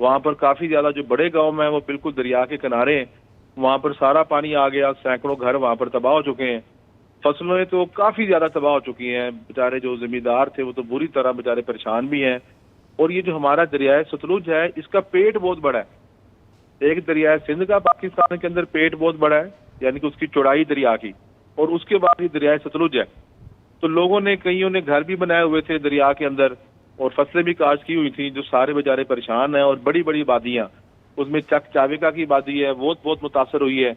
وہاں پر کافی زیادہ جو بڑے گاؤں ہیں وہ بالکل دریا کے کنارے ہیں، وہاں پر سارا پانی آ گیا، سینکڑوں گھر وہاں پر تباہ ہو چکے ہیں، فصلیں تو کافی زیادہ تباہ ہو چکی ہیں، بیچارے جو زمیندار تھے وہ تو بری طرح بیچارے پریشان بھی ہیں۔ اور یہ جو ہمارا دریائے ستلج ہے اس کا پیٹ بہت بڑا ہے، ایک دریائے سندھ کا پاکستان کے اندر پیٹ بہت بڑا ہے، یعنی کہ اس کی چوڑائی دریا کی، اور اس کے بعد یہ دریائے ستلج ہے۔ تو لوگوں نے کئیوں نے گھر بھی بنائے ہوئے تھے دریا کے اندر اور فصلیں بھی کاشت کی ہوئی تھیں، جو سارے بیچارے پریشان ہیں، اور بڑی بڑی وادیاں، اس میں چک چاویکا کی وادی ہے وہ بہت متاثر ہوئی ہے،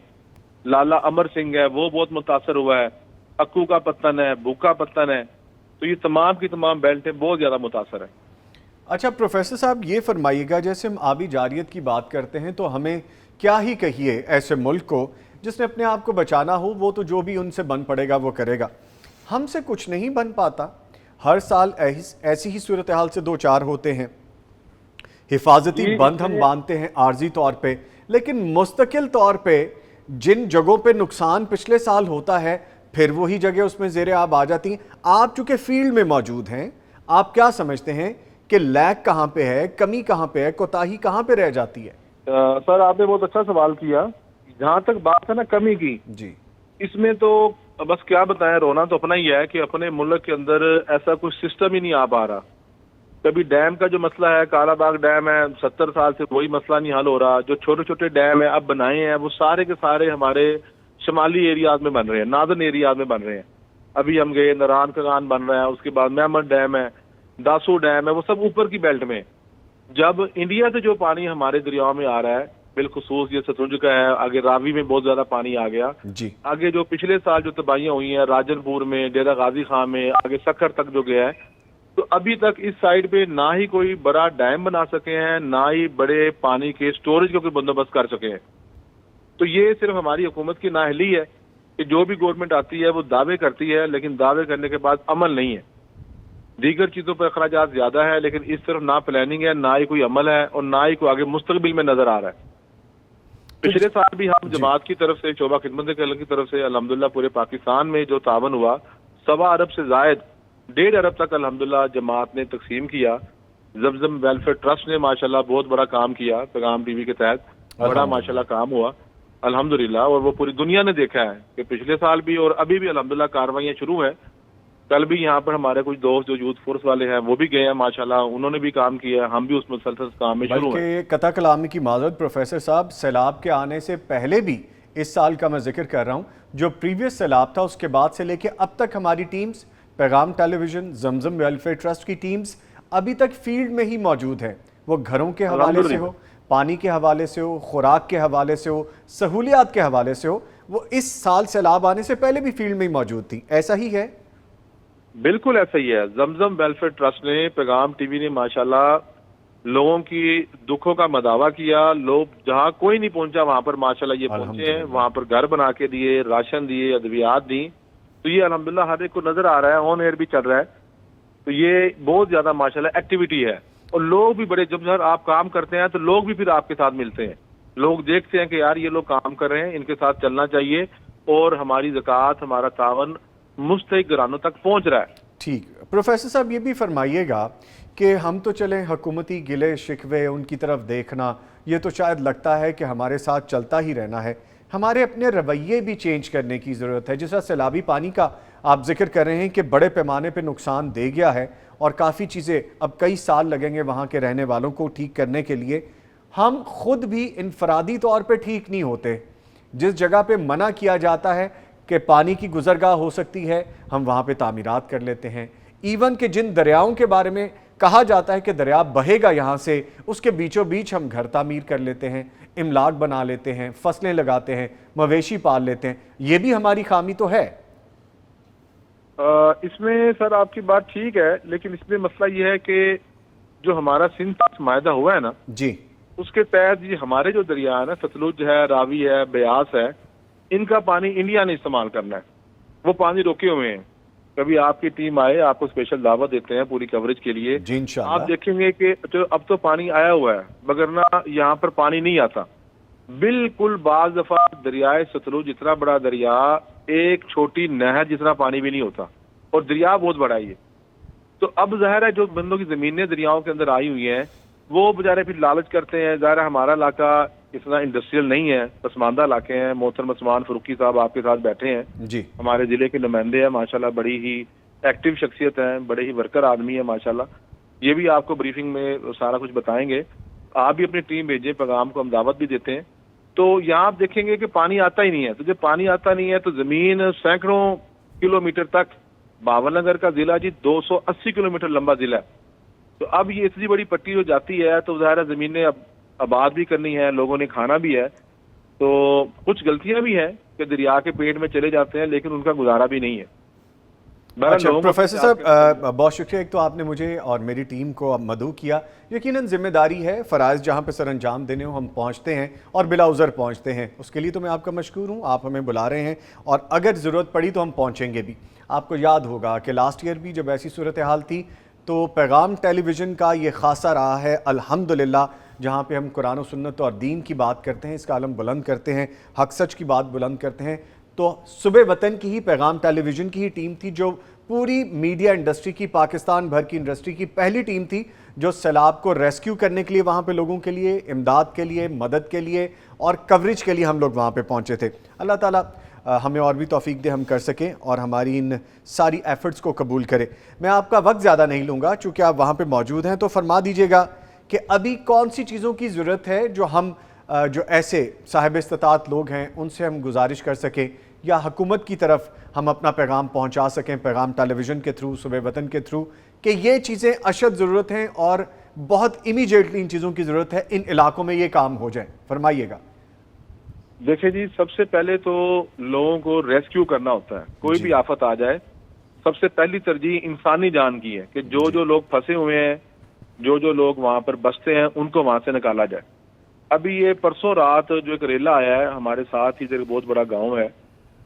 لالا امر سنگھ ہے وہ بہت متاثر ہوا ہے، اکو کا پتن ہے، بوکا پتن ہے، تو یہ تمام کی تمام بیلٹیں بہت زیادہ متاثر ہیں۔ اچھا پروفیسر صاحب یہ فرمائیے گا، جیسے ہم آبی جاریت کی بات کرتے ہیں تو ہمیں کیا ہی کہیے ایسے ملک کو جس نے اپنے آپ کو بچانا ہو، وہ تو جو بھی ان سے بن پڑے گا وہ کرے گا، ہم سے کچھ نہیں بن پاتا، ہر سال ایسی ہی صورتحال سے دو چار ہوتے ہیں، حفاظتی بند ہم باندھتے ہیں عارضی طور پہ، لیکن مستقل طور پہ جن جگہوں پہ نقصان پچھلے سال ہوتا ہے پھر وہی جگہ اس میں زیر آب آ جاتی ہیں۔ آپ چونکہ فیلڈ میں موجود ہیں، آپ کیا سمجھتے ہیں کہ لیک کہاں پہ ہے، کمی کہاں پہ ہے، کوتاہی کہاں پہ رہ جاتی ہے؟ سر آپ نے بہت اچھا سوال کیا۔ جہاں تک بات ہے نا کمی کی، جی اس میں تو بس کیا بتائیں، رونا تو اپنا ہی ہے کہ اپنے ملک کے اندر ایسا کوئی سسٹم ہی نہیں آ پا رہا۔ کبھی ڈیم کا جو مسئلہ ہے، کالا باغ ڈیم ہے، 70 سال سے وہی مسئلہ نہیں حل ہو رہا۔ جو چھوٹے چھوٹے ڈیم ہیں اب بنائے ہیں وہ سارے کے سارے ہمارے شمالی ایریاز میں بن رہے ہیں، ناردرن ایریاز میں بن رہے ہیں۔ ابھی ہم گئے نران کگان بن رہا ہے، اس کے بعد میمن ڈیم ہے، داسو ڈیم ہے، وہ سب اوپر کی بیلٹ میں۔ جب انڈیا سے جو پانی ہمارے دریاؤں میں آ رہا ہے، بالخصوص یہ ستلج کا ہے، آگے راوی میں بہت زیادہ پانی آ گیا، جی آگے جو پچھلے سال جو تباہیاں ہوئی ہیں راجن پور میں، ڈیرہ غازی خان میں، آگے سکھر تک جو گیا ہے، تو ابھی تک اس سائڈ پہ نہ ہی کوئی بڑا ڈیم بنا سکے ہیں، نہ ہی بڑے پانی کے سٹوریج کا کوئی بندوبست کر سکے ہیں۔ تو یہ صرف ہماری حکومت کی نااہلی ہے کہ جو بھی گورنمنٹ آتی ہے وہ دعوے کرتی ہے، لیکن دعوے کرنے کے بعد عمل نہیں ہے۔ دیگر چیزوں پر اخراجات زیادہ ہے، لیکن اس طرف نہ پلاننگ ہے، نہ ہی کوئی عمل ہے، اور نہ ہی کوئی آگے مستقبل میں نظر آ رہا ہے۔ پچھلے سال بھی ہم جماعت کی طرف سے، شعبہ خدمت کلر کی طرف سے الحمدللہ پورے پاکستان میں جو تعاون ہوا، 1.25 ارب سے زائد، 1.5 ارب تک الحمدللہ جماعت نے تقسیم کیا۔ زمزم ویلفیئر ٹرسٹ نے ماشاءاللہ بہت بڑا کام کیا، پیغام ٹی وی کے تحت بڑا ماشاءاللہ کام ہوا الحمدللہ، اور وہ پوری دنیا نے دیکھا ہے کہ پچھلے سال بھی اور ابھی بھی الحمدللہ کارروائیاں شروع ہیں۔ کل بھی یہاں پر ہمارے کچھ دوست جو یوتھ فورس والے ہیں وہ بھی گئے ہیں ماشاءاللہ، انہوں نے بھی کام کیا ہے، ہم بھی اس مسلسل کام میں شروع ہیں۔ بلکہ قطع کلامی کی معذرت پروفیسر صاحب، سیلاب کے آنے سے پہلے بھی اس سال کا میں ذکر کر رہا ہوں، جو پریویس سیلاب تھا اس کے بعد سے لے کے اب تک ہماری ٹیمز، پیغام ٹیلی ویژن، زمزم ویلفیئر ٹرسٹ کی ٹیمز ابھی تک فیلڈ میں ہی موجود ہیں، وہ گھروں کے حوالے سے ہو، پانی کے حوالے سے ہو، خوراک کے حوالے سے ہو، سہولیات کے حوالے سے ہو، وہ اس سال سیلاب آنے سے پہلے بھی فیلڈ میں ہی موجود تھی۔ ایسا ہی ہے؟ بالکل ایسا ہی ہے۔ زمزم ویلفیئر ٹرسٹ نے، پیغام ٹی وی نے ماشاءاللہ لوگوں کی دکھوں کا مداوع کیا، لوگ جہاں کوئی نہیں پہنچا وہاں پر ماشاءاللہ یہ پہنچے ہیں، وہاں پر گھر بنا کے دیے، راشن دیے، ادویات دی، تو یہ الحمدللہ ہر ایک کو نظر آ رہا ہے، آن ایئر بھی چل رہا ہے، تو یہ بہت زیادہ ماشاءاللہ ایکٹیویٹی ہے۔ اور لوگ بھی بڑے، جب آپ کام کرتے ہیں تو لوگ بھی پھر آپ کے ساتھ ملتے ہیں، لوگ دیکھتے ہیں کہ یار یہ لوگ کام کر رہے ہیں، ان کے ساتھ چلنا چاہیے، اور ہماری زکوٰۃ، ہمارا تعاون مستحق گھرانوں تک پہنچ رہا ہے۔ ٹھیک، پروفیسر صاحب یہ بھی فرمائیے گا کہ ہم تو چلیں حکومتی گلے شکوے ان کی طرف دیکھنا، یہ تو شاید لگتا ہے کہ ہمارے ساتھ چلتا ہی رہنا ہے، ہمارے اپنے رویے بھی چینج کرنے کی ضرورت ہے۔ جس طرح سیلابی پانی کا آپ ذکر کر رہے ہیں کہ بڑے پیمانے پہ نقصان دے گیا ہے اور کافی چیزیں اب کئی سال لگیں گے وہاں کے رہنے والوں کو ٹھیک کرنے کے لیے، ہم خود بھی انفرادی طور پہ ٹھیک نہیں ہوتے۔ جس جگہ پہ منع کیا جاتا ہے کہ پانی کی گزرگاہ ہو سکتی ہے، ہم وہاں پہ تعمیرات کر لیتے ہیں۔ ایون کہ جن دریاؤں کے بارے میں کہا جاتا ہے کہ دریا بہے گا یہاں سے، اس کے بیچوں بیچ ہم گھر تعمیر کر لیتے ہیں، املاک بنا لیتے ہیں، فصلیں لگاتے ہیں، مویشی پال لیتے ہیں، یہ بھی ہماری خامی تو ہے۔ اس میں سر آپ کی بات ٹھیک ہے، لیکن اس میں مسئلہ یہ ہے کہ جو ہمارا سندھ کا معاہدہ ہوا ہے نا، جی اس کے تحت یہ ہمارے جو دریا ہے نا، ستلج ہے، راوی ہے، بیاس ہے، ان کا پانی انڈیا نے استعمال کرنا ہے، وہ پانی روکے ہوئے ہیں۔ کبھی آپ کی ٹیم آئے، آپ کو اسپیشل دعوت دیتے ہیں پوری کوریج کے لیے، جی انشاءاللہ۔ آپ دیکھیں گے کہ اب تو پانی آیا ہوا ہے، مگر نہ یہاں پر پانی نہیں آتا بالکل۔ بعض دفعہ دریائے ستلج اتنا بڑا دریا، ایک چھوٹی نہر جتنا پانی بھی نہیں ہوتا، اور دریا بہت بڑا ہے یہ۔ تو اب ظاہر ہے جو بندوں کی زمینیں دریاؤں کے اندر آئی ہوئی ہیں، وہ بیچارے پھر لالچ کرتے ہیں. ظاہر ہے ہمارا علاقہ اتنا انڈسٹریل نہیں ہے, پسماندہ علاقے ہیں. محترم عثمان فروقی صاحب آپ کے ساتھ بیٹھے ہیں, جی ہمارے ضلع کے نمائندے ہیں ماشاءاللہ, بڑی ہی ایکٹیو شخصیت ہیں, بڑے ہی ورکر آدمی ہیں ماشاءاللہ. یہ بھی آپ کو بریفنگ میں سارا کچھ بتائیں گے. آپ بھی اپنی ٹیم بھیجیں, پیغام کو ہم دعوت بھی دیتے ہیں. تو یہاں آپ دیکھیں گے کہ پانی آتا ہی نہیں ہے. تو جب پانی آتا نہیں ہے تو زمین سینکڑوں کلومیٹر تک, باول نگر کا ضلع جی 280 کلومیٹر لمبا ضلع ہے. تو اب یہ اتنی بڑی پٹی ہو جاتی ہے تو ظاہر ہے زمینیں اب آباد بھی کرنی ہے, لوگوں نے کھانا بھی ہے. تو کچھ غلطیاں بھی ہیں کہ دریا کے پیٹ میں چلے جاتے ہیں, لیکن ان کا گزارا بھی نہیں ہے. اچھا پروفیسر صاحب, بہت شکریہ. ایک تو آپ نے مجھے اور میری ٹیم کو مدعو کیا. یقیناً ذمہ داری ہے, فرائض جہاں پہ سر انجام دینے ہوں ہم پہنچتے ہیں اور بلا عذر پہنچتے ہیں. اس کے لیے تو میں آپ کا مشکور ہوں, آپ ہمیں بلا رہے ہیں اور اگر ضرورت پڑی تو ہم پہنچیں گے بھی. آپ کو یاد ہوگا کہ لاسٹ ایئر بھی جب ایسی صورتحال تھی تو پیغام ٹیلی ویژن کا یہ خاصہ رہا ہے الحمدللہ, جہاں پہ ہم قرآن و سنت اور دین کی بات کرتے ہیں, اس کا علم بلند کرتے ہیں, حق سچ کی بات بلند کرتے ہیں. تو صبح وطن کی ہی پیغام ٹیلی ویژن کی ہی ٹیم تھی جو پوری میڈیا انڈسٹری کی, پاکستان بھر کی انڈسٹری کی پہلی ٹیم تھی جو سیلاب کو ریسکیو کرنے کے لیے, وہاں پہ لوگوں کے لیے امداد کے لیے, مدد کے لیے اور کوریج کے لیے ہم لوگ وہاں پہ پہنچے تھے. اللہ تعالیٰ ہمیں اور بھی توفیق دے ہم کر سکیں اور ہماری ان ساری ایفرٹس کو قبول کرے. میں آپ کا وقت زیادہ نہیں لوں گا چونکہ آپ وہاں پہ موجود ہیں, تو فرما دیجئے گا کہ ابھی کون سی چیزوں کی ضرورت ہے جو ہم جو ایسے صاحب استطاعت لوگ ہیں ان سے ہم گزارش کر سکیں یا حکومت کی طرف ہم اپنا پیغام پہنچا سکیں پیغام ٹیلی ویژن کے تھرو, صبح وطن کے تھرو, کہ یہ چیزیں اشد ضرورت ہیں اور بہت امیجیٹلی ان چیزوں کی ضرورت ہے, ان علاقوں میں یہ کام ہو جائے. فرمائیے گا. دیکھیں جی, سب سے پہلے تو لوگوں کو ریسکیو کرنا ہوتا ہے. کوئی بھی آفت آ جائے سب سے پہلی ترجیح انسانی جان کی ہے کہ جو لوگ پھنسے ہوئے ہیں, جو لوگ وہاں پر بستے ہیں, ان کو وہاں سے نکالا جائے. ابھی یہ پرسوں رات جو ایک ریلا آیا ہے ہمارے ساتھ ہی, ایک بہت بڑا گاؤں ہے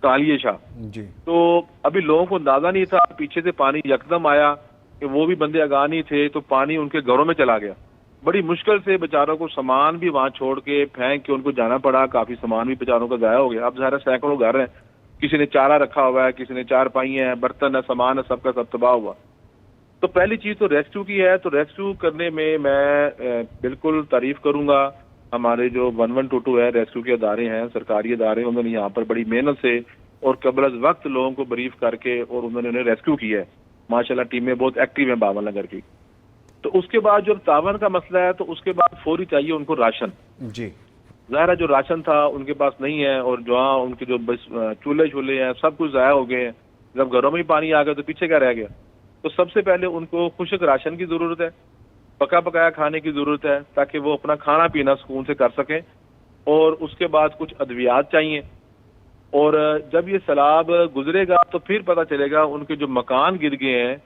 کالیے شاہ, جی تو ابھی لوگوں کو اندازہ نہیں تھا, پیچھے سے پانی یکدم آیا کہ وہ بھی بندے آگاہ نہیں تھے تو پانی ان کے گھروں میں چلا گیا. بڑی مشکل سے بیچاروں کو سامان بھی وہاں چھوڑ کے پھینک کے ان کو جانا پڑا. کافی سامان بھی بیچاروں کا ضائع ہو گیا. اب ظاہر سینکڑوں گھر ہیں, کسی نے چارہ رکھا ہوا ہے, کسی نے چارپائی ہیں, برتن ہے, سامان ہے, سب کا سب تباہ ہوا. تو پہلی چیز تو ریسکیو کی ہے. تو ریسکیو کرنے میں بالکل تعریف کروں گا ہمارے جو 1122 ہے ریسکیو کے ادارے ہیں, سرکاری ادارے, انہوں نے یہاں پر بڑی محنت سے اور قبل از وقت لوگوں کو بریف کر کے اور انہوں نے انہیں ریسکیو کیا ہے. ماشاءاللہ ٹیمیں بہت ایکٹیو ہیں باول نگر کی. تو اس کے بعد جو تعاون کا مسئلہ ہے تو اس کے بعد فوری چاہیے ان کو راشن. جی ظاہر ہے جو راشن تھا ان کے پاس نہیں ہے, اور جہاں ان کے جو چولہے ہیں سب کچھ ضائع ہو گئے ہیں. جب گھروں میں ہی پانی آ گیا تو پیچھے کیا رہ گیا. تو سب سے پہلے ان کو خشک راشن کی ضرورت ہے, پکا پکایا کھانے کی ضرورت ہے تاکہ وہ اپنا کھانا پینا سکون سے کر سکیں. اور اس کے بعد کچھ ادویات چاہیے. اور جب یہ سیلاب گزرے گا تو پھر پتہ چلے گا ان کے جو مکان گر گئے ہیں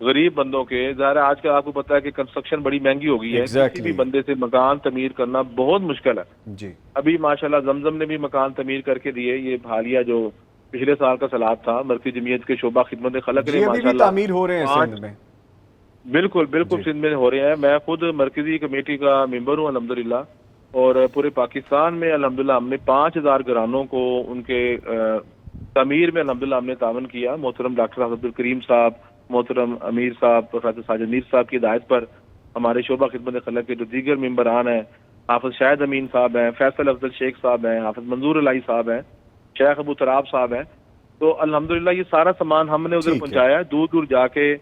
غریب بندوں کے. ظاہر ہے آج کل آپ کو پتا ہے کہ کنسٹرکشن بڑی مہنگی ہو گئی ہے, کسی بھی بندے سے مکان تعمیر کرنا بہت مشکل ہے. جی ابھی ماشاءاللہ زمزم نے بھی مکان تعمیر کر کے دیے. یہ حالیہ جو پچھلے سال کا سیلاب تھا, مرکزی جمعیت کے شعبہ خدمت خلق نے ماشاءاللہ تعمیر ہو رہے ہیں سندھ میں. بالکل سندھ میں ہو رہے ہیں. میں خود مرکزی کمیٹی کا ممبر ہوں الحمدللہ, اور پورے پاکستان میں الحمدللہ ہم نے 5000 گھرانوں کو ان کے تعمیر میں الحمدللہ ہم نے تعاون کیا. محترم ڈاکٹر عبد الکریم صاحب, محترم امیر صاحب, پروفیسر ساجد میر صاحب کی ہدایت پر ہمارے شعبہ خدمت خلق کے جو دیگر ممبران ہیں, حافظ شاہد امین صاحب ہیں, فیصل افضل شیخ صاحب ہیں, حافظ منظور الہی صاحب ہیں, شیخ ابو تراب صاحب ہیں. تو الحمدللہ یہ سارا سامان ہم نے ادھر پہنچایا ہے. دور دور جا کے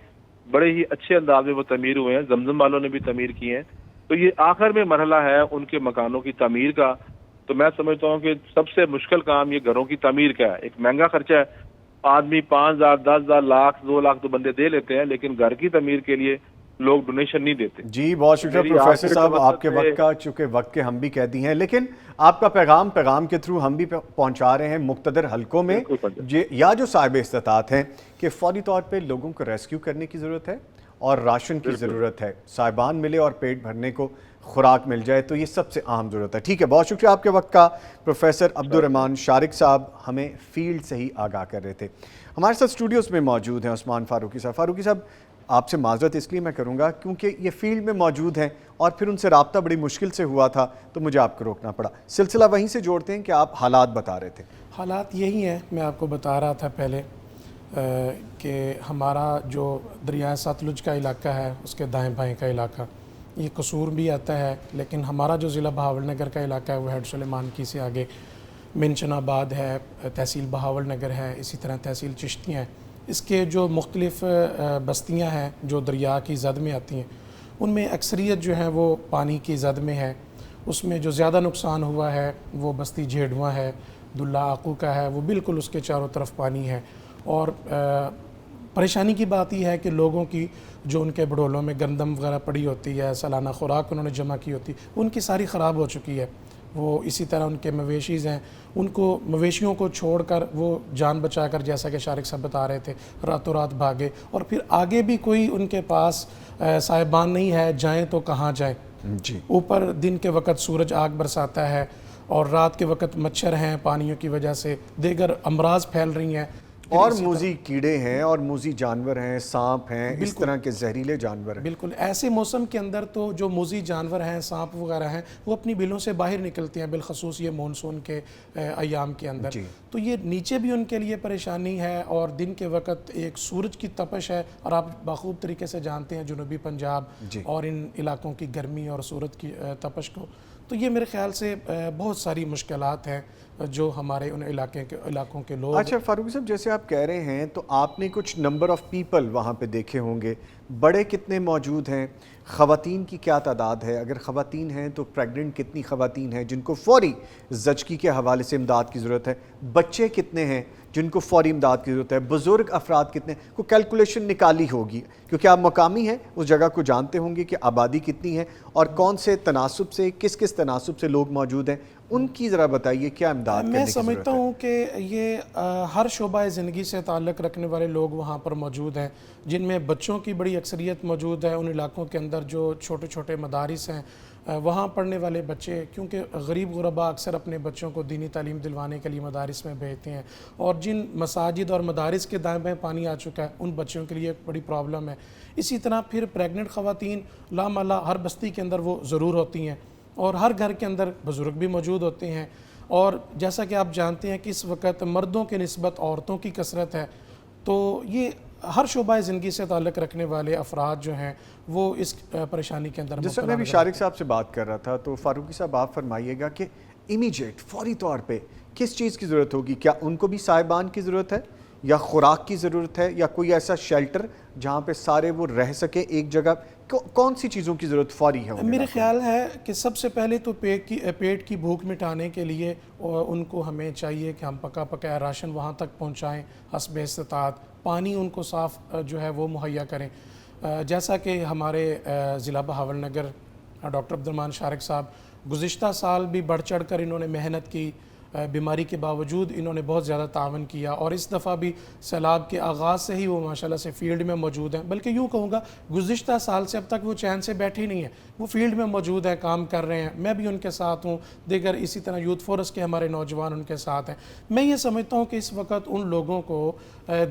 بڑے ہی اچھے انداز میں وہ تعمیر ہوئے ہیں. زمزم والوں نے بھی تعمیر کی ہیں. تو یہ آخر میں مرحلہ ہے ان کے مکانوں کی تعمیر کا. تو میں سمجھتا ہوں کہ سب سے مشکل کام یہ گھروں کی تعمیر کا ہے. ایک مہنگا خرچہ ہے, آدمی 5000 10,000 لاکھ 2 لاکھ تو بندے دے لیتے ہیں, لیکن گھر کی تعمیر کے لیے لوگ ڈونیشن نہیں دیتے. جی بہت شکریہ پروفیسر صاحب, آپ کے وقت کا چونکہ وقت کے ہم بھی قیدی ہیں, لیکن آپ کا پیغام کے تھرو ہم بھی پہنچا رہے ہیں مقتدر حلقوں میں یا جو صاحب استطاعت ہیں کہ فوری طور پہ لوگوں کو ریسکیو کرنے کی ضرورت ہے اور راشن کی ضرورت ہے. صاحبان ملے اور پیٹ بھرنے کو خوراک مل جائے, تو یہ سب سے اہم ضرورت ہے. ٹھیک ہے, بہت شکریہ آپ کے وقت کا. پروفیسر عبدالرحمان شارق صاحب ہمیں فیلڈ سے ہی آگاہ کر رہے تھے. ہمارے ساتھ اسٹوڈیوز میں موجود ہیں عثمان فاروقی صاحب. فاروقی صاحب آپ سے معذرت اس لیے میں کروں گا کیونکہ یہ فیلڈ میں موجود ہیں اور پھر ان سے رابطہ بڑی مشکل سے ہوا تھا, تو مجھے آپ کو روکنا پڑا. سلسلہ وہیں سے جوڑتے ہیں کہ آپ حالات بتا رہے تھے. حالات یہی ہیں, میں آپ کو بتا رہا تھا پہلے کہ ہمارا جو دریائے ستلج کا علاقہ ہے اس کے دائیں بائیں کا علاقہ, یہ قصور بھی آتا ہے، لیکن ہمارا جو ضلع بہاول نگر کا علاقہ ہے وہ ہیڈ سلیمان کی سے آگے منشن آباد ہے، تحصیل بہاول نگر ہے، اسی طرح تحصیل چشتیاں ہیں، اس کے جو مختلف بستیاں ہیں جو دریا کی زد میں آتی ہیں، ان میں اکثریت جو ہے وہ پانی کی زد میں ہے۔ اس میں جو زیادہ نقصان ہوا ہے وہ بستی جھیڑواں ہے، دلہ آقو کا ہے، وہ بالکل اس کے چاروں طرف پانی ہے۔ اور پریشانی کی بات یہ ہے کہ لوگوں کی جو ان کے بڑولوں میں گندم وغیرہ پڑی ہوتی ہے، سالانہ خوراک انہوں نے جمع کی ہوتی، ان کی ساری خراب ہو چکی ہے۔ وہ اسی طرح ان کے مویشیز ہیں، ان کو مویشیوں کو چھوڑ کر وہ جان بچا کر، جیسا کہ شارق صاحب بتا رہے تھے، راتوں رات بھاگے، اور پھر آگے بھی کوئی ان کے پاس صاحبان نہیں ہے، جائیں تو کہاں جائیں۔ جی، اوپر دن کے وقت سورج آگ برساتا ہے اور رات کے وقت مچھر ہیں، پانیوں کی وجہ سے دیگر امراض پھیل رہی ہیں، اور موذی کیڑے ہیں اور موذی جانور ہیں، سانپ ہیں، اس طرح کے زہریلے جانور ہیں۔ بالکل ایسے موسم کے اندر تو جو موذی جانور ہیں، سانپ وغیرہ ہیں، وہ اپنی بلوں سے باہر نکلتے ہیں، بالخصوص یہ مونسون کے ایام کے اندر۔ تو یہ نیچے بھی ان کے لیے پریشانی ہے، اور دن کے وقت ایک سورج کی تپش ہے، اور آپ بخوب طریقے سے جانتے ہیں جنوبی پنجاب اور ان علاقوں کی گرمی اور سورج کی تپش کو۔ تو یہ میرے خیال سے بہت ساری مشکلات ہیں جو ہمارے ان علاقوں کے لوگ۔ اچھا فاروقی صاحب، جیسے آپ کہہ رہے ہیں تو آپ نے کچھ نمبر آف پیپل وہاں پہ دیکھے ہوں گے، بڑے کتنے موجود ہیں، خواتین کی کیا تعداد ہے؟ اگر خواتین ہیں تو پریگننٹ کتنی خواتین ہیں جن کو فوری زچگی کے حوالے سے امداد کی ضرورت ہے؟ بچے کتنے ہیں جن کو فوری امداد کی ضرورت ہے؟ بزرگ افراد کتنے؟ کو کیلکولیشن نکالی ہوگی کیونکہ آپ مقامی ہیں، اس جگہ کو جانتے ہوں گے کہ آبادی کتنی ہے اور کون سے تناسب سے، کس کس تناسب سے لوگ موجود ہیں، ان کی ذرا بتائیے کیا امداد کرنے کی ضرورت ہے؟ میں سمجھتا ہوں کہ یہ ہر شعبہ زندگی سے تعلق رکھنے والے لوگ وہاں پر موجود ہیں، جن میں بچوں کی بڑی اکثریت موجود ہے۔ ان علاقوں کے اندر جو چھوٹے چھوٹے مدارس ہیں، وہاں پڑھنے والے بچے، کیونکہ غریب غربا اکثر اپنے بچوں کو دینی تعلیم دلوانے کے لیے مدارس میں بھیجتے ہیں، اور جن مساجد اور مدارس کے دائیں بائیں پانی آ چکا ہے، ان بچوں کے لیے ایک بڑی پرابلم ہے۔ اسی طرح پھر پریگننٹ خواتین لامحالہ ہر بستی کے اندر وہ ضرور ہوتی ہیں، اور ہر گھر کے اندر بزرگ بھی موجود ہوتے ہیں، اور جیسا کہ آپ جانتے ہیں کہ اس وقت مردوں کے نسبت عورتوں کی کثرت ہے، تو یہ ہر شعبہ زندگی سے تعلق رکھنے والے افراد جو ہیں وہ اس پریشانی کے اندر جس وقت میں بھی شارق صاحب سے بات کر رہا تھا تو فاروقی صاحب آپ فرمائیے گا کہ امیجیٹ فوری طور پہ کس چیز کی ضرورت ہوگی؟ کیا ان کو بھی صاحبان کی ضرورت ہے، یا خوراک کی ضرورت ہے، یا کوئی ایسا شیلٹر جہاں پہ سارے وہ رہ سکے ایک جگہ؟ کون سی چیزوں کی ضرورت فوری ہے؟ میرے خیال ہے کہ سب سے پہلے تو پیٹ کی بھوک مٹانے کے لیے ان کو ہمیں چاہیے کہ ہم پکا پکایا راشن وہاں تک پہنچائیں حسب استطاعت، پانی ان کو صاف جو ہے وہ مہیا کریں۔ جیسا کہ ہمارے ضلع بہاول نگر ڈاکٹر عبدالرحمان شارق صاحب گزشتہ سال بھی بڑھ چڑھ کر انہوں نے محنت کی، بیماری کے باوجود انہوں نے بہت زیادہ تعاون کیا، اور اس دفعہ بھی سیلاب کے آغاز سے ہی وہ ماشاءاللہ سے فیلڈ میں موجود ہیں، بلکہ یوں کہوں گا گزشتہ سال سے اب تک وہ چین سے بیٹھے نہیں ہیں، وہ فیلڈ میں موجود ہیں، کام کر رہے ہیں، میں بھی ان کے ساتھ ہوں، دیگر اسی طرح یوتھ فورس کے ہمارے نوجوان ان کے ساتھ ہیں۔ میں یہ سمجھتا ہوں کہ اس وقت ان لوگوں کو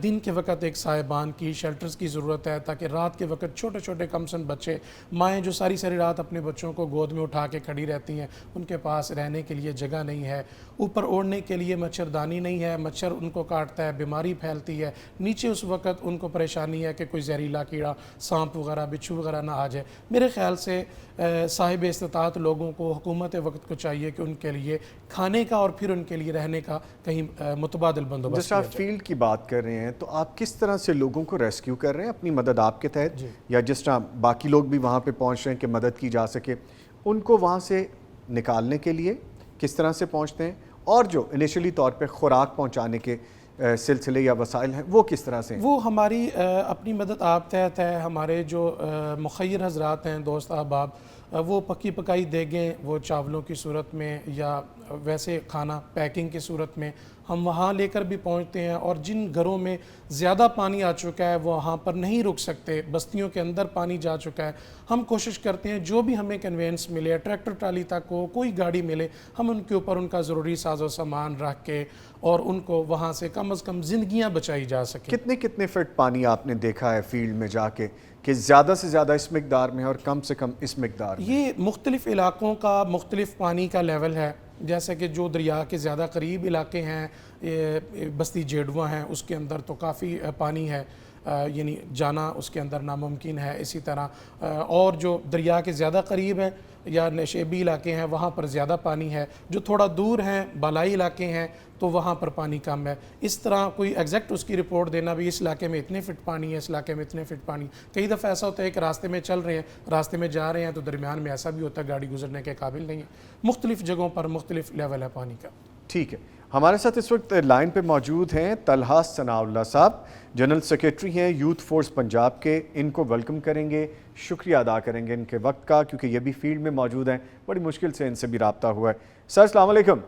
دن کے وقت ایک صاحبان کی، شیلٹرز کی ضرورت ہے، تاکہ رات کے وقت چھوٹے چھوٹے کمسن بچے، مائیں جو ساری ساری رات اپنے بچوں کو گود میں اٹھا کے کھڑی رہتی ہیں، ان کے پاس رہنے کے لیے جگہ نہیں ہے، اوپر اوڑھنے کے لیے مچھردانی نہیں ہے، مچھر ان کو کاٹتا ہے، بیماری پھیلتی ہے، نیچے اس وقت ان کو پریشانی ہے کہ کوئی زہریلا کیڑا، سانپ وغیرہ، بچھو وغیرہ نہ آ جائے۔ میرے خیال سے صاحب استطاعت لوگوں کو، حکومت وقت کو چاہیے کہ ان کے لیے کھانے کا اور پھر ان کے لیے رہنے کا کہیں متبادل بندوبست جیسے آپ فیلڈ کی بات کر رہے ہیں تو آپ کس طرح سے لوگوں کو ریسکیو کر رہے ہیں اپنی مدد آپ کے تحت، یا جس طرح باقی لوگ بھی وہاں پہ پہنچ رہے ہیں کہ مدد کی جا سکے، ان کو وہاں سے نکالنے کے لیے کس طرح سے پہنچتے ہیں، اور جو انیشلی طور پہ خوراک پہنچانے کے سلسلے یا وسائل ہیں وہ کس طرح سے ہیں؟ وہ ہماری اپنی مدد آپ تحت ہے۔ ہمارے جو مخیر حضرات ہیں، دوست احباب، وہ پکی پکائی دیگیں، وہ چاولوں کی صورت میں یا ویسے کھانا پیکنگ کی صورت میں ہم وہاں لے کر بھی پہنچتے ہیں، اور جن گھروں میں زیادہ پانی آ چکا ہے وہ وہاں پر نہیں رک سکتے، بستیوں کے اندر پانی جا چکا ہے، ہم کوشش کرتے ہیں جو بھی ہمیں کنوینس ملے، ٹریکٹر ٹرالی تک ہو، کوئی گاڑی ملے، ہم ان کے اوپر ان کا ضروری ساز و سامان رکھ کے اور ان کو وہاں سے کم از کم زندگیاں بچائی جا سکیں۔ کتنے فٹ پانی آپ نے دیکھا ہے فیلڈ میں جا کے کہ زیادہ سے زیادہ اس مقدار میں اور کم سے کم اس مقدار میں؟ یہ مختلف علاقوں کا مختلف پانی کا لیول ہے، جیسے کہ جو دریا کے زیادہ قریب علاقے ہیں، بستی جیڈواں ہیں، اس کے اندر تو کافی پانی ہے، یعنی جانا اس کے اندر ناممکن ہے. اسی طرح اور جو دریا کے زیادہ قریب ہیں یا نشیبی علاقے ہیں وہاں پر زیادہ پانی ہے. جو تھوڑا دور ہیں بالائی علاقے ہیں تو وہاں پر پانی کم ہے. اس طرح کوئی ایگزیکٹ اس کی رپورٹ دینا بھی اس علاقے میں اتنے فٹ پانی ہے, اس علاقے میں اتنے فٹ پانی. کئی دفعہ ایسا ہوتا ہے کہ راستے میں چل رہے ہیں, راستے میں جا رہے ہیں تو درمیان میں ایسا بھی ہوتا ہے گاڑی گزرنے کے قابل نہیں ہے. مختلف جگہوں پر مختلف لیول ہے پانی کا. ٹھیک ہے, ہمارے ساتھ اس وقت لائن پہ موجود ہیں طلحہ ثناء اللہ صاحب, جنرل سیکریٹری ہیں یوتھ فورس پنجاب کے. ان کو ویلکم کریں گے, شکریہ ادا کریں گے ان کے وقت کا, کیونکہ یہ بھی فیلڈ میں موجود ہیں, بڑی مشکل سے ان سے بھی رابطہ ہوا ہے. سر السلام علیکم.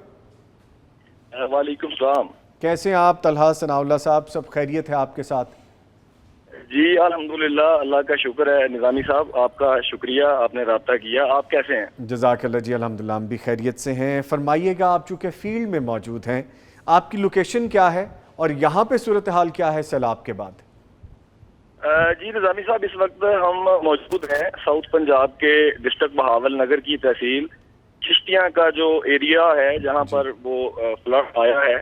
وعلیکم السلام. کیسے ہیں آپ طلحہ ثناء اللہ صاحب؟ سب خیریت ہے آپ کے ساتھ؟ جی الحمدللہ, اللہ کا شکر ہے. نظامی صاحب آپ کا شکریہ, آپ نے رابطہ کیا. آپ کیسے ہیں؟ جزاک اللہ جی, الحمدللہ ہم بھی خیریت سے ہیں. فرمائیے گا, آپ چونکہ فیلڈ میں موجود ہیں, آپ کی لوکیشن کیا ہے اور یہاں پہ صورتحال کیا ہے سیلاب کے بعد؟ جی نظامی صاحب, اس وقت ہم موجود ہیں ساؤتھ پنجاب کے ڈسٹرکٹ بہاول نگر کی تحصیل چشتیاں کا جو ایریا ہے جہاں پر وہ فلڈ آیا ہے.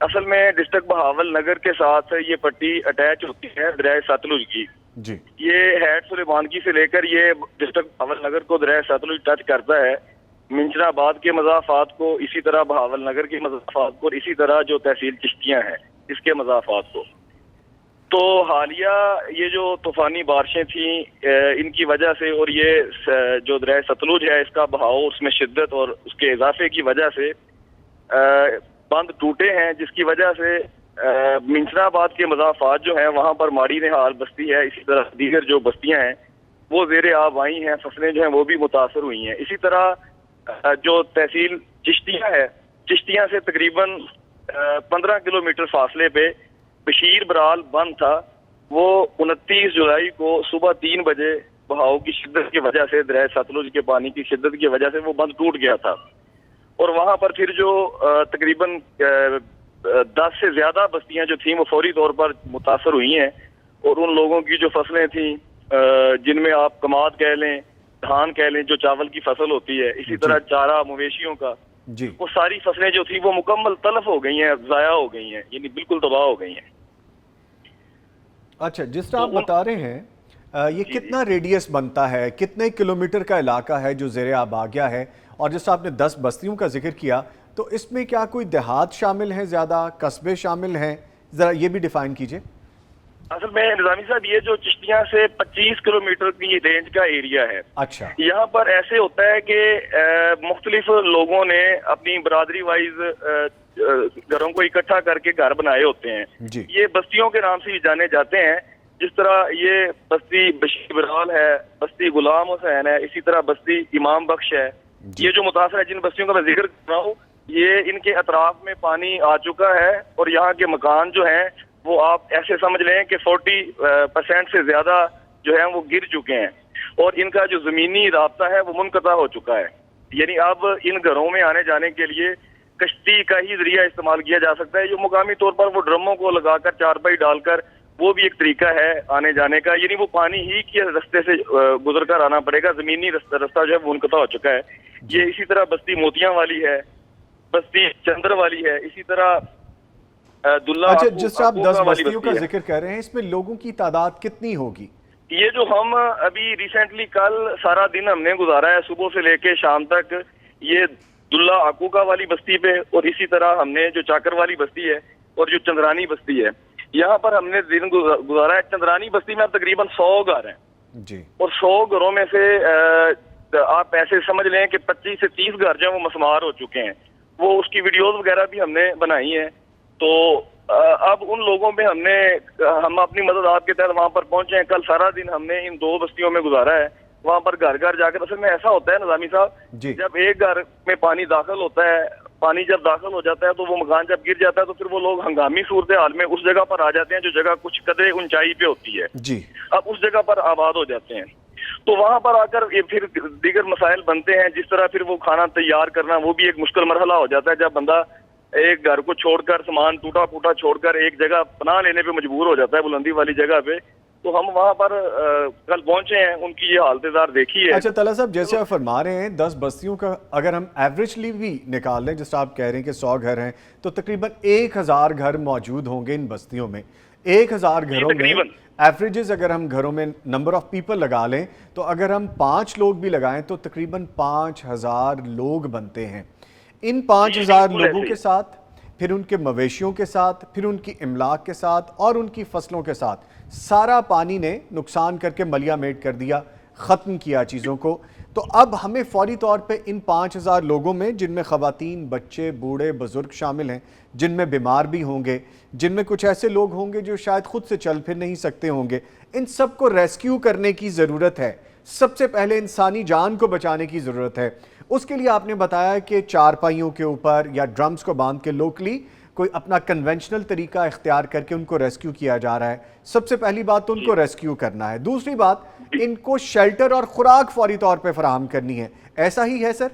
اصل میں ڈسٹرکٹ بہاول نگر کے ساتھ یہ پٹی اٹیچ ہوتی ہے دریائے ستلج کی. جی, یہ ہیڈ سلیمانکی سے لے کر یہ ڈسٹرکٹ بہاول نگر کو دریائے ستلج ٹچ کرتا ہے. منچر آباد کے مضافات کو, اسی طرح بہاول نگر کے مضافات کو, اور اسی طرح جو تحصیل چشتیاں ہیں اس کے مضافات کو. تو حالیہ یہ جو طوفانی بارشیں تھیں ان کی وجہ سے, اور یہ جو دریائے ستلج ہے اس کا بہاؤ, اس میں شدت اور اس کے اضافے کی وجہ سے بند ٹوٹے ہیں, جس کی وجہ سے منچر آباد کے مضافات جو ہیں وہاں پر ماڑی نہال بستی ہے, اسی طرح دیگر جو بستیاں ہیں وہ زیر آب آئی ہیں, فصلیں جو ہیں وہ بھی متاثر ہوئی ہیں. اسی طرح جو تحصیل چشتیاں ہے, چشتیاں سے تقریباً 15 کلومیٹر فاصلے پہ بشیر برال بند تھا. وہ 29 جولائی کو صبح 3 بجے بہاؤ کی شدت کی وجہ سے, دریائے ستلج کے پانی کی شدت کی وجہ سے وہ بند ٹوٹ گیا تھا. اور وہاں پر پھر جو تقریباً 10 سے زیادہ بستیاں جو تھیں وہ فوری طور پر متاثر ہوئی ہیں, اور ان لوگوں کی جو فصلیں تھیں جن میں آپ کماد کہہ لیں, دھان کہہ لیں, جو چاول کی فصل ہوتی ہے, اسی طرح چارہ مویشیوں کا, جی, وہ ساری فصلیں جو تھیں وہ مکمل تلف ہو گئی ہیں, ضائع ہو گئی ہیں, یعنی بالکل تباہ ہو گئی ہیں. اچھا, جس طرح آپ بتا رہے ہیں یہ کتنا ریڈیس بنتا ہے, کتنے کلومیٹر کا علاقہ ہے جو زیر آب آ گیا ہے؟ اور جس آپ نے 10 بستیوں کا ذکر کیا, تو اس میں کیا کوئی دیہات شامل ہیں, زیادہ قصبے شامل ہیں؟ ذرا یہ بھی ڈیفائن کیجئے. اصل میں نظامی صاحب یہ جو چشتیاں سے 25 کلومیٹر کی رینج کا ایریا ہے, اچھا, یہاں پر ایسے ہوتا ہے کہ مختلف لوگوں نے اپنی برادری وائز گھروں کو اکٹھا کر کے گھر بنائے ہوتے ہیں. جی, یہ بستیوں کے نام سے بھی جانے جاتے ہیں, جس طرح یہ بستی بشیر برال ہے, بستی غلام حسین ہے, اسی طرح بستی امام بخش ہے. یہ جو متاثر ہے جن بستیوں کا میں ذکر کر رہا ہوں, یہ ان کے اطراف میں پانی آ چکا ہے, اور یہاں کے مکان جو ہیں وہ آپ ایسے سمجھ لیں کہ 40% سے زیادہ جو ہیں وہ گر چکے ہیں, اور ان کا جو زمینی رابطہ ہے وہ منقطع ہو چکا ہے. یعنی اب ان گھروں میں آنے جانے کے لیے کشتی کا ہی ذریعہ استعمال کیا جا سکتا ہے, جو مقامی طور پر وہ ڈرموں کو لگا کر چارپائی ڈال کر, وہ بھی ایک طریقہ ہے آنے جانے کا. یعنی وہ پانی ہی کے رستے سے گزر کر آنا پڑے گا, زمینی رستہ جو ہے وہ منقطع ہو چکا ہے. یہ اسی طرح بستی موتیاں والی ہے, بستی چندر والی ہے, اسی طرح اچھا, جس طرح آپ 10 بستیوں کا ذکر کر رہے ہیں, اس میں لوگوں کی تعداد کتنی ہوگی؟ یہ جو ہم ابھی ریسنٹلی کل سارا دن ہم نے گزارا ہے, صبح سے لے کے شام تک, یہ دلہ آکوکا والی بستی پہ, اور اسی طرح ہم نے جو چاکر والی بستی ہے اور جو چندرانی بستی ہے, یہاں پر ہم نے دن گزارا ہے. چندرانی بستی میں اب تقریباً 100 گھر ہیں, جی, اور 100 گھروں میں سے آپ ایسے سمجھ لیں کہ 25 سے 30 گھر جو ہیں وہ مسمار ہو چکے ہیں. وہ اس کی ویڈیوز وغیرہ بھی ہم نے بنائی ہیں. تو اب ان لوگوں پہ ہم اپنی مدد آپ کے تحت وہاں پر پہنچے ہیں. کل سارا دن ہم نے ان 2 بستیوں میں گزارا ہے, وہاں پر گھر گھر جا کر. اصل میں ایسا ہوتا ہے نظامی صاحب, جی, جب ایک گھر میں پانی داخل ہوتا ہے, پانی جب داخل ہو جاتا ہے تو وہ مکان جب گر جاتا ہے تو پھر وہ لوگ ہنگامی صورتحال میں اس جگہ پر آ جاتے ہیں جو جگہ کچھ قدرے اونچائی پہ ہوتی ہے, جی, اب اس جگہ پر آباد ہو جاتے ہیں. تو وہاں پر آ کر یہ پھر دیگر مسائل بنتے ہیں, جس طرح پھر وہ کھانا تیار کرنا وہ بھی ایک مشکل مرحلہ ہو جاتا ہے, جب بندہ ایک گھر کو چھوڑ کر, سامان ٹوٹا پھوٹا چھوڑ کر ایک جگہ پناہ لینے پہ مجبور ہو جاتا ہے, بلندی والی جگہ پہ. تو ہم وہاں پر کل پہنچے ہیں, ان کی یہ حالت زار دیکھی ہے. اچھا طلحہ صاحب, جیسے آپ فرما رہے ہیں 10 بستیوں کا اگر ہم ایوریجلی بھی نکال لیں, جس طرح آپ کہہ رہے ہیں کہ 100 گھر ہیں, تو تقریباً 1000 گھر موجود ہوں گے ان بستیوں میں. 1000 گھروں میں تقریباً ایوریجز اگر ہم گھروں میں نمبر آف پیپل لگا لیں تو اگر ہم 5 لوگ بھی لگائیں تو تقریباً 5000 لوگ بنتے ہیں. ان 5000 لوگوں کے ساتھ، پھر ان کے مویشیوں کے ساتھ، پھر ان کی املاک کے ساتھ اور ان کی فصلوں کے ساتھ سارا پانی نے نقصان کر کے ملیا میٹ کر دیا، ختم کیا چیزوں کو. تو اب ہمیں فوری طور پہ ان 5000 لوگوں میں، جن میں خواتین، بچے، بوڑھے، بزرگ شامل ہیں، جن میں بیمار بھی ہوں گے، جن میں کچھ ایسے لوگ ہوں گے جو شاید خود سے چل پھر نہیں سکتے ہوں گے، ان سب کو ریسکیو کرنے کی ضرورت ہے. سب سے پہلے انسانی جان کو بچانے کی ضرورت ہے. اس کے لیے آپ نے بتایا کہ چارپائیوں کے اوپر یا ڈرمز کو باندھ کے لوکلی کوئی اپنا کنونشنل طریقہ اختیار کر کے ان کو ریسکیو کیا جا رہا ہے. سب سے پہلی بات تو ان کو ریسکیو کرنا ہے. دوسری بات، ان کو شیلٹر اور خوراک فوری طور پہ فراہم کرنی ہے. ایسا ہی ہے سر؟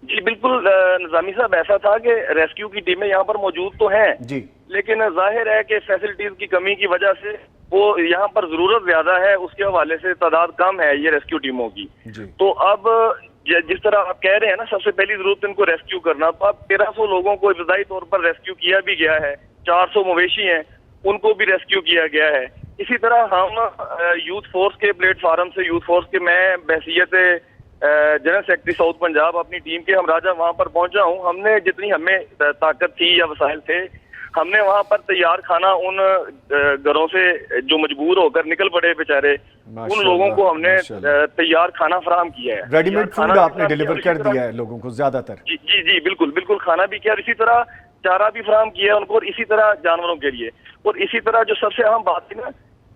جی بالکل نظامی صاحب، ایسا تھا کہ ریسکیو کی ٹیمیں یہاں پر موجود تو ہیں جی، لیکن ظاہر ہے کہ فیسلٹیز کی کمی کی وجہ سے وہ یہاں پر ضرورت زیادہ ہے، اس کے حوالے سے تعداد کم ہے یہ ریسکیو ٹیموں کی. جی. تو اب جس طرح آپ کہہ رہے ہیں نا، سب سے پہلی ضرورت ان کو ریسکیو کرنا. تو اب 1300 لوگوں کو ابتدائی طور پر ریسکیو کیا بھی گیا ہے. 400 مویشی ہیں، ان کو بھی ریسکیو کیا گیا ہے. اسی طرح ہم یوتھ فورس کے پلیٹ فارم سے، یوتھ فورس کے میں بحیثیت جنرل سیکرٹری ساؤتھ پنجاب اپنی ٹیم کے ہمراجہ وہاں پر پہنچا ہوں. ہم نے جتنی ہمیں طاقت تھی یا وسائل تھے، ہم نے وہاں پر تیار کھانا ان گھروں سے جو مجبور ہو کر نکل پڑے بیچارے، ان لوگوں کو ہم نے تیار کھانا فراہم کیا ہے. ریڈی میڈ فوڈ آپ نے ڈیلیور کر دیا ہے لوگوں کو زیادہ تر؟ جی جی جی بالکل بالکل، کھانا بھی کیا، اور اسی طرح چارہ بھی فراہم کیا ہے ان کو، اور اسی طرح جانوروں کے لیے. اور اسی طرح جو سب سے اہم بات تھی نا،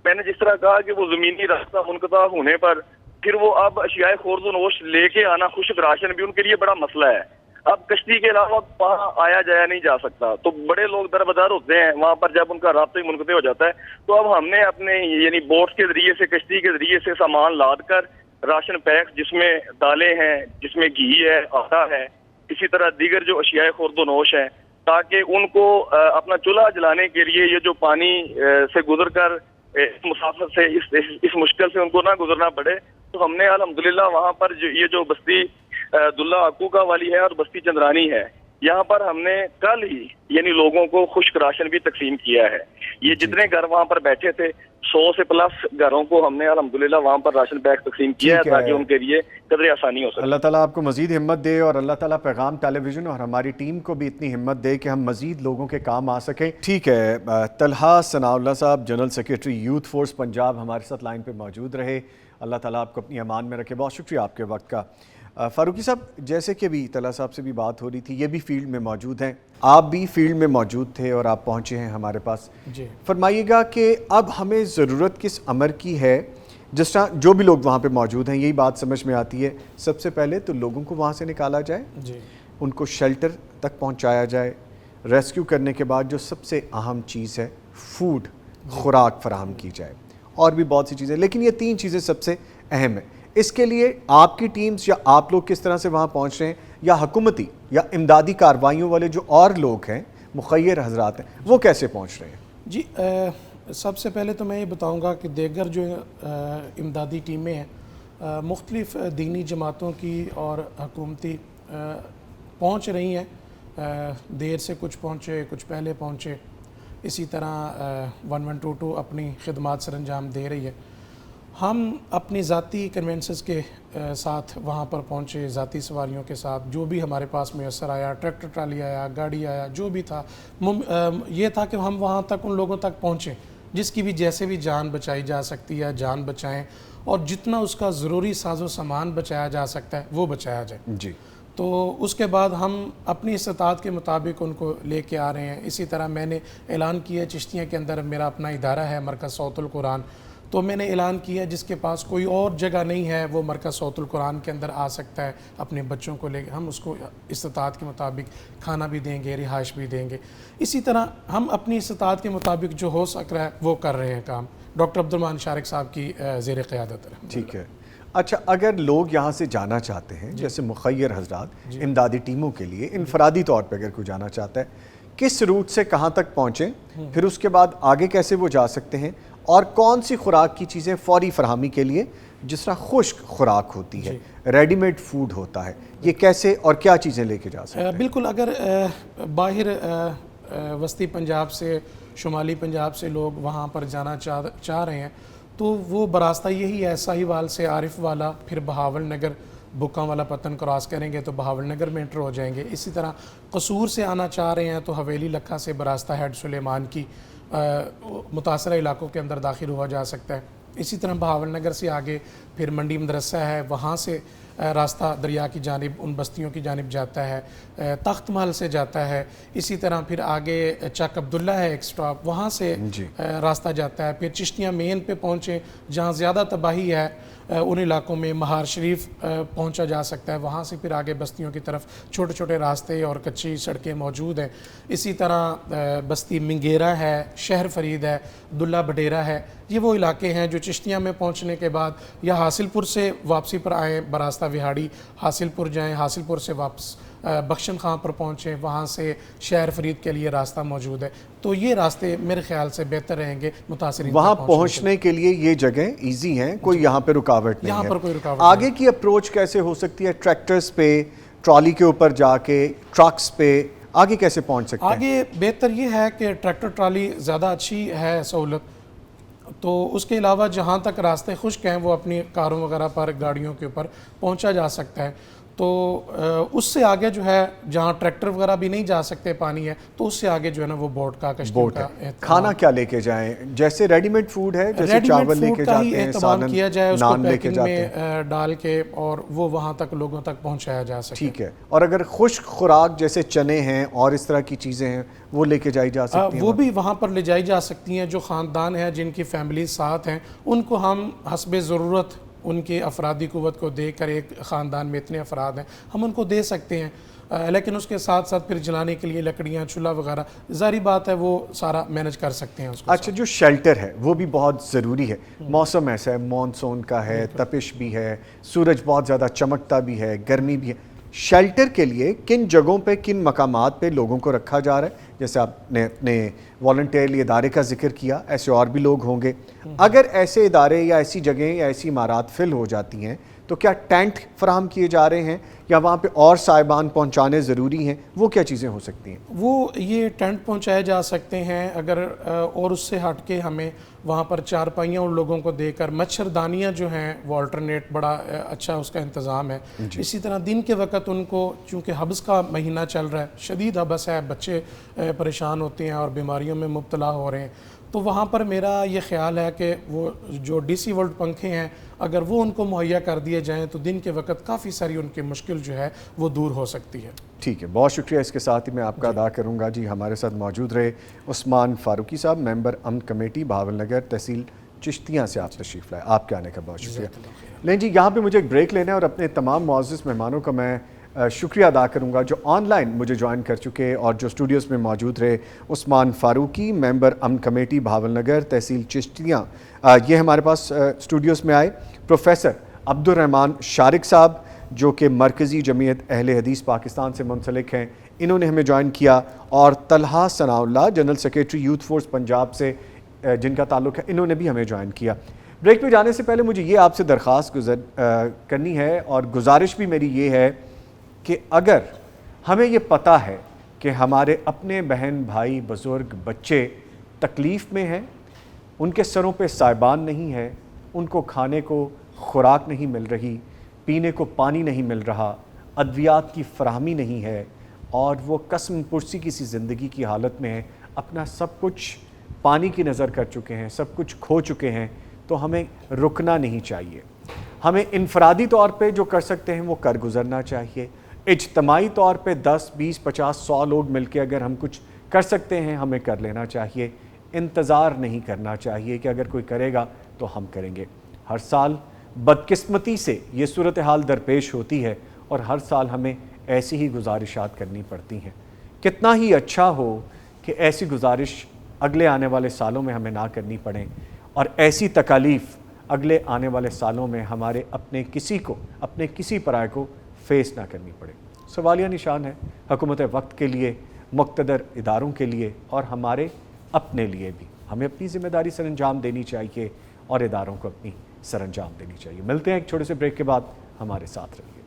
میں نے جس طرح کہا کہ وہ زمینی راستہ منقطع ہونے پر پھر وہ اب اشیاء خورد و نوش لے کے آنا، خشک راشن بھی ان کے لیے بڑا مسئلہ ہے. اب کشتی کے علاوہ وہاں آیا جایا نہیں جا سکتا، تو بڑے لوگ دربدر ہوتے ہیں وہاں پر جب ان کا رابطہ ہی منقطع ہو جاتا ہے. تو اب ہم نے اپنے یعنی بوٹس کے ذریعے سے، کشتی کے ذریعے سے سامان لاد کر راشن پیک، جس میں دالیں ہیں، جس میں گھی ہے، آٹا ہے، اسی طرح دیگر جو اشیاء خورد و نوش ہیں، تاکہ ان کو اپنا چولہا جلانے کے لیے یہ جو پانی سے گزر کر اس مسافر سے اس مشکل سے ان کو نہ گزرنا پڑے. تو ہم نے الحمدللہ وہاں پر یہ جو بستی دلہ عقوقہ والی ہے اور بستی چندرانی ہے، یہاں پر ہم نے کل ہی یعنی لوگوں کو خشک راشن بھی تقسیم کیا ہے. یہ جتنے گھر وہاں پر بیٹھے تھے، 100 سے پلس گھروں کو ہم نے الحمدللہ وہاں پر راشن بیگ تقسیم کیا ہے تاکہ ان کے لیے قدر آسانی ہو سکے. اللہ تعالیٰ آپ کو مزید ہمت دے، اور اللہ تعالیٰ پیغام ٹیلی ویژن اور ہماری ٹیم کو بھی اتنی ہمت دے کہ ہم مزید لوگوں کے کام آ سکیں. ٹھیک ہے، طلحہ ثناء اللہ صاحب، general secretary youth force Punjab, ہمارے ساتھ لائن پہ موجود رہے. اللہ تعالیٰ آپ کو اپنی امان میں رکھے. بہت شکریہ آپ کے وقت کا. فاروقی صاحب، جیسے کہ بھی طلحہ صاحب سے بھی بات ہو رہی تھی، یہ بھی فیلڈ میں موجود ہیں، آپ بھی فیلڈ میں موجود تھے اور آپ پہنچے ہیں ہمارے پاس. جی، فرمائیے گا کہ اب ہمیں ضرورت کس امر کی ہے؟ جس طرح جو بھی لوگ وہاں پہ موجود ہیں، یہی بات سمجھ میں آتی ہے، سب سے پہلے تو لوگوں کو وہاں سے نکالا جائے، جی، ان کو شیلٹر تک پہنچایا جائے. ریسکیو کرنے کے بعد جو سب سے اہم چیز ہے، فوڈ، خوراک فراہم کی جائے. اور بھی بہت سی چیزیں، لیکن یہ 3 چیزیں سب سے اہم ہیں. اس کے لیے آپ کی ٹیمز یا آپ لوگ کس طرح سے وہاں پہنچ رہے ہیں، یا حکومتی یا امدادی کارروائیوں والے جو اور لوگ ہیں، مخیر حضرات ہیں، وہ کیسے پہنچ رہے ہیں؟ جی، سب سے پہلے تو میں یہ بتاؤں گا کہ دیگر جو امدادی ٹیمیں ہیں مختلف دینی جماعتوں کی اور حکومتی پہنچ رہی ہیں. دیر سے کچھ پہنچے، کچھ پہلے پہنچے. اسی طرح 1122 اپنی خدمات سر انجام دے رہی ہے. ہم اپنی ذاتی کنوینسز کے ساتھ وہاں پر پہنچے، ذاتی سواریوں کے ساتھ، جو بھی ہمارے پاس میسر آیا، ٹریکٹر ٹرالی آیا، گاڑی آیا، جو بھی تھا. یہ تھا کہ ہم وہاں تک ان لوگوں تک پہنچیں جس کی بھی جیسے بھی جان بچائی جا سکتی ہے، جان بچائیں، اور جتنا اس کا ضروری ساز و سامان بچایا جا سکتا ہے وہ بچایا جائے. جی. تو اس کے بعد ہم اپنی استطاعت کے مطابق ان کو لے کے آ رہے ہیں. اسی طرح میں نے اعلان کیا، چشتیاں کے اندر میرا اپنا ادارہ ہے، مرکز صوت القرآن. تو میں نے اعلان کیا جس کے پاس کوئی اور جگہ نہیں ہے وہ مرکز صوت القرآن کے اندر آ سکتا ہے اپنے بچوں کو لے کے. ہم اس کو استطاعت کے مطابق کھانا بھی دیں گے، رہائش بھی دیں گے. اسی طرح ہم اپنی استطاعت کے مطابق جو ہو سک رہا ہے وہ کر رہے ہیں کام، ڈاکٹر عبدالرحمان شارق صاحب کی زیر قیادت. ٹھیک ہے. اچھا، اگر لوگ یہاں سے جانا چاہتے ہیں، جیسے مخیر حضرات امدادی ٹیموں کے لیے انفرادی طور پہ اگر کوئی جانا چاہتا ہے، کس روٹ سے کہاں تک پہنچیں، پھر اس کے بعد آگے کیسے وہ جا سکتے ہیں، اور کون سی خوراک کی چیزیں فوری فراہمی کے لیے، جس طرح خشک خوراک ہوتی ہے، ریڈی میڈ فوڈ ہوتا ہے، یہ کیسے اور کیا چیزیں لے کے جا سکتے ہیں؟ بالکل. اگر باہر وسطی پنجاب سے شمالی پنجاب سے لوگ وہاں پر جانا چاہ رہے ہیں تو وہ براستہ یہی ہے ساہیوال سے عارف والا، پھر بہاول نگر بکاں والا پتن کراس کریں گے تو بہاول نگر میں انٹر ہو جائیں گے۔ اسی طرح قصور سے آنا چاہ رہے ہیں تو حویلی لکھا سے براستہ ہیڈ سلیمان کی متاثرہ علاقوں کے اندر داخل ہوا جا سکتا ہے۔ اسی طرح بہاول نگر سے آگے پھر منڈی مدرسہ ہے، وہاں سے راستہ دریا کی جانب ان بستیوں کی جانب جاتا ہے، تخت محل سے جاتا ہے۔ اسی طرح پھر آگے چک عبداللہ ہے ایک سٹاپ، وہاں سے راستہ جاتا ہے۔ پھر چشتیاں مین پہ پہنچیں جہاں زیادہ تباہی ہے ان علاقوں میں مہار شریف پہنچا جا سکتا ہے، وہاں سے پھر آگے بستیوں کی طرف چھوٹے چھوٹے راستے اور کچی سڑکیں موجود ہیں۔ اسی طرح بستی منگیرا ہے، شہر فرید ہے، دلہ بڈیرہ ہے، یہ وہ علاقے ہیں جو چشتیاں میں پہنچنے کے بعد یا حاصل پور سے واپسی پر آئیں، براستہ وہاڑی حاصل پور جائیں، حاصل پور سے واپس بخشن خان پر پہنچیں، وہاں سے شہر فرید کے لیے راستہ موجود ہے۔ تو یہ راستے میرے خیال سے بہتر رہیں گے متاثرین وہاں پہنچنے کے لیے۔ یہ جگہیں ایزی ہیں، کوئی یہاں پہ رکاوٹ نہیں ہے۔ یہاں پر کوئی رکاوٹ آگے کی اپروچ کیسے ہو سکتی ہے؟ ٹریکٹرز پہ، ٹرالی کے اوپر جا کے، ٹرکس پہ آگے کیسے پہنچ سکتے ہیں؟ آگے بہتر یہ ہے کہ ٹریکٹر ٹرالی زیادہ اچھی ہے سہولت، تو اس کے علاوہ جہاں تک راستے خشک ہیں وہ اپنی کاروں وغیرہ پر گاڑیوں کے اوپر پہنچا جا سکتا ہے۔ تو اس سے آگے جو ہے جہاں ٹریکٹر وغیرہ بھی نہیں جا سکتے، پانی ہے، تو اس سے آگے جو ہے نا وہ بوٹ کا، کشتیوں کا کھانا کیا لے کے جائیں؟ جیسے ریڈی میڈ فوڈ ہے، جیسے چاول لے کے جاتے ہیں، اہتمام کیا جائے، اس کو نان لے کے پیکنگ جاتے ہیں، میں ڈال کے اور وہ وہاں تک لوگوں تک پہنچایا جا سکے۔ ٹھیک ہے۔ اور اگر خشک خوراک جیسے چنے ہیں اور اس طرح کی چیزیں ہیں وہ لے کے جائی جا سکتی ہیں؟ وہ بھی وہاں پر لے جائی جا سکتی ہیں۔ جو خاندان ہیں جن کی فیملی ساتھ ہیں ان کو ہم حسب ضرورت ان کی افرادی قوت کو دے کر، ایک خاندان میں اتنے افراد ہیں ہم ان کو دے سکتے ہیں، لیکن اس کے ساتھ ساتھ پھر جلانے کے لیے لکڑیاں، چولہا وغیرہ ظاہری بات ہے وہ سارا مینج کر سکتے ہیں اس کو۔ اچھا، جو شیلٹر ہے وہ بھی بہت ضروری ہے۔ موسم ایسا ہے، مانسون کا ہے، تپش بھی ہے، سورج بہت زیادہ چمکتا بھی ہے، گرمی بھی ہے۔ شیلٹر کے لیے کن جگہوں پہ، کن مقامات پہ لوگوں کو رکھا جا رہا ہے؟ جیسے آپ نے اپنے والنٹیئرلی ادارے کا ذکر کیا، ایسے اور بھی لوگ ہوں گے۔ اگر ایسے ادارے یا ایسی جگہیں یا ایسی عمارات فل ہو جاتی ہیں تو کیا ٹینٹ فراہم کیے جا رہے ہیں یا وہاں پہ اور صاحبان پہنچانے ضروری ہیں؟ وہ کیا چیزیں ہو سکتی ہیں؟ وہ یہ ٹینٹ پہنچائے جا سکتے ہیں اگر، اور اس سے ہٹ کے ہمیں وہاں پر چارپائیاں ان لوگوں کو دے کر، مچھردانیاں جو ہیں وہ آلٹرنیٹ بڑا اچھا اس کا انتظام ہے۔ اسی طرح دن کے وقت ان کو، چونکہ حبس کا مہینہ چل رہا ہے، شدید حبس ہے، بچے پریشان ہوتے ہیں اور بیماریوں میں مبتلا ہو رہے ہیں، تو وہاں پر میرا یہ خیال ہے کہ وہ جو ڈی سی ورلڈ پنکھے ہیں اگر وہ ان کو مہیا کر دیے جائیں تو دن کے وقت کافی ساری ان کی مشکل جو ہے وہ دور ہو سکتی ہے۔ ٹھیک ہے، بہت شکریہ۔ اس کے ساتھ ہی میں آپ کا ادا کروں گا جی، ہمارے ساتھ موجود رہے عثمان فاروقی صاحب، ممبر امن کمیٹی بہاول نگر تحصیل چشتیاں سے آپ تشریف لائے، آپ کے آنے کا بہت شکریہ۔ لیں جی، یہاں پہ مجھے ایک بریک لینا ہے اور اپنے تمام معزز مہمانوں کا میں شکریہ ادا کروں گا جو آن لائن مجھے جوائن کر چکے اور جو اسٹوڈیوز میں موجود رہے۔ عثمان فاروقی، ممبر امن کمیٹی بہاول نگر تحصیل چشتیاں، یہ ہمارے پاس اسٹوڈیوز میں آئے۔ پروفیسر عبد الرحمن شارق صاحب جو کہ مرکزی جمعیت اہل حدیث پاکستان سے منسلک ہیں، انہوں نے ہمیں جوائن کیا، اور Talha Sanaullah general secretary youth force Punjab سے جن کا تعلق ہے، انہوں نے بھی ہمیں جوائن کیا۔ بریک پہ جانے سے پہلے مجھے یہ آپ سے درخواست کرنی ہے اور گزارش بھی میری یہ ہے کہ اگر ہمیں یہ پتہ ہے کہ ہمارے اپنے بہن بھائی بزرگ بچے تکلیف میں ہیں، ان کے سروں پہ سائبان نہیں ہے، ان کو کھانے کو خوراک نہیں مل رہی، پینے کو پانی نہیں مل رہا، ادویات کی فراہمی نہیں ہے، اور وہ قسم پرسی کسی زندگی کی حالت میں ہیں، اپنا سب کچھ پانی کی نظر کر چکے ہیں، سب کچھ کھو چکے ہیں، تو ہمیں رکنا نہیں چاہیے۔ ہمیں انفرادی طور پہ جو کر سکتے ہیں وہ کر گزرنا چاہیے، اجتماعی طور پہ 10 20 50 100 لوگ مل کے اگر ہم کچھ کر سکتے ہیں ہمیں کر لینا چاہیے۔ انتظار نہیں کرنا چاہیے کہ اگر کوئی کرے گا تو ہم کریں گے۔ ہر سال بدقسمتی سے یہ صورتحال درپیش ہوتی ہے اور ہر سال ہمیں ایسی ہی گزارشات کرنی پڑتی ہیں۔ کتنا ہی اچھا ہو کہ ایسی گزارش اگلے آنے والے سالوں میں ہمیں نہ کرنی پڑیں، اور ایسی تکالیف اگلے آنے والے سالوں میں ہمارے اپنے کسی پرائے کو فیس نہ کرنی پڑے۔ سوالیہ نشان ہے حکومت وقت کے لیے، مقتدر اداروں کے لیے اور ہمارے اپنے لیے بھی۔ ہمیں اپنی ذمہ داری سر انجام دینی چاہیے اور اداروں کو اپنی سر انجام دینی چاہیے۔ ملتے ہیں ایک چھوٹے سے بریک کے بعد، ہمارے ساتھ رہیے۔